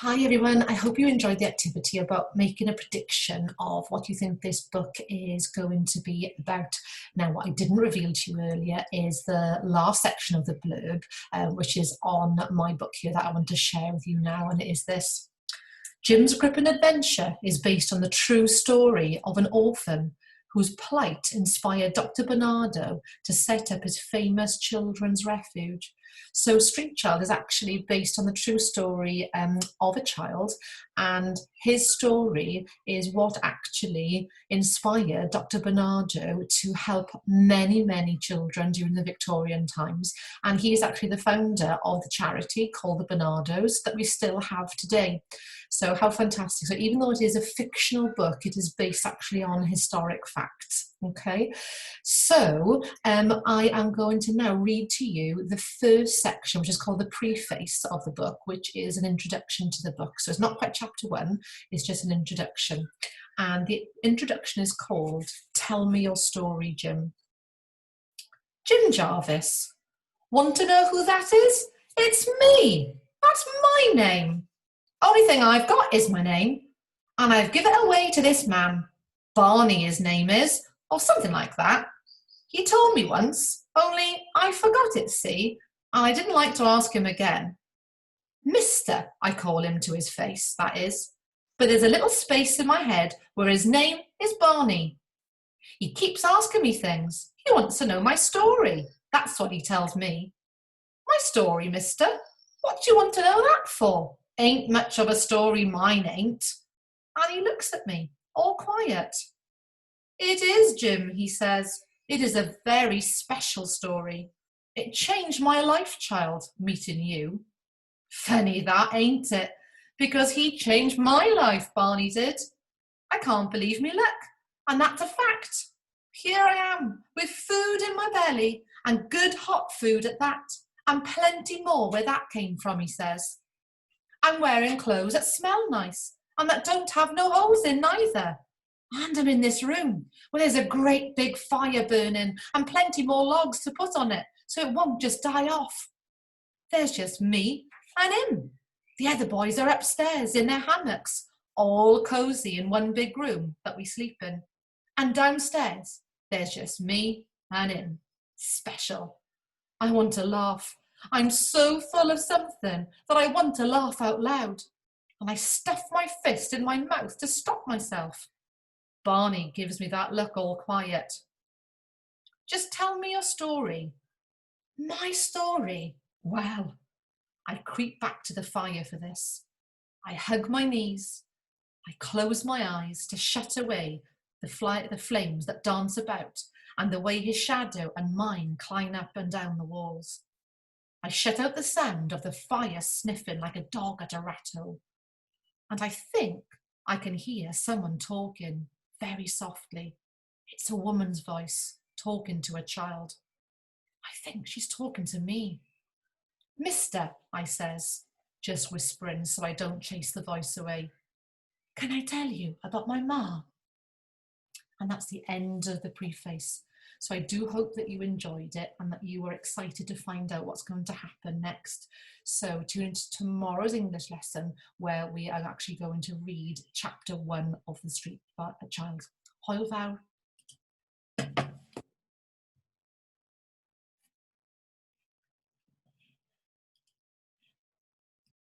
Hi everyone, I hope you enjoyed the activity about making a prediction of what you think this book is going to be about. Now, what I didn't reveal to you earlier is the last section of the blurb, which is on my book here that I want to share with you now, and it is this. Jim's gripping adventure is based on the true story of an orphan whose plight inspired Dr. Bernardo to set up his famous children's refuge. So Street Child is actually based on the true story of a child, and his story is what actually inspired Dr. Bernardo to help many, many children during the Victorian times. And he is actually the founder of the charity called the Bernardos that we still have today. So how fantastic. So even though it is a fictional book, it is based actually on historic facts. Okay, so I am going to now read to you the first section, which is called the preface of the book, which is an introduction to the book. So it's not quite chapter one, it's just an introduction. And the introduction is called Tell Me Your Story, Jim. Jim Jarvis. Want to know who that is? It's me. That's my name. Only thing I've got is my name, and I've given it away to this man. Barney his name is, or something like that. He told me once, only I forgot it, see, and I didn't like to ask him again. Mister, I call him to his face, that is, but there's a little space in my head where his name is Barney. He keeps asking me things. He wants to know my story. That's what he tells me. My story, mister? What do you want to know that for? Ain't much of a story, mine ain't. And he looks at me, all quiet. It is, Jim, he says. It is a very special story. It changed my life, child, meeting you. Funny that, ain't it? Because he changed my life, Barney did. I can't believe me luck, and that's a fact. Here I am, with food in my belly, and good hot food at that, and plenty more where that came from, he says. I'm wearing clothes that smell nice, and that don't have no holes in neither. And I'm in this room where there's a great big fire burning and plenty more logs to put on it so it won't just die off. There's just me and him. The other boys are upstairs in their hammocks, all cosy in one big room that we sleep in. And downstairs, there's just me and him. Special. I want to laugh. I'm so full of something that I want to laugh out loud. And I stuff my fist in my mouth to stop myself. Barney gives me that look all quiet. Just tell me your story. My story? Well, I creep back to the fire for this. I hug my knees. I close my eyes to shut away the flames that dance about and the way his shadow and mine climb up and down the walls. I shut out the sound of the fire sniffing like a dog at a rat hole. And I think I can hear someone talking very softly. It's a woman's voice talking to a child. I think she's talking to me. Mister, I says, just whispering so I don't chase the voice away. Can I tell you about my ma? And that's the end of the preface. So I do hope that you enjoyed it and that you were excited to find out what's going to happen next. So tune into tomorrow's English lesson where we are actually going to read chapter 1 of the Street Child. Hwyl fawr.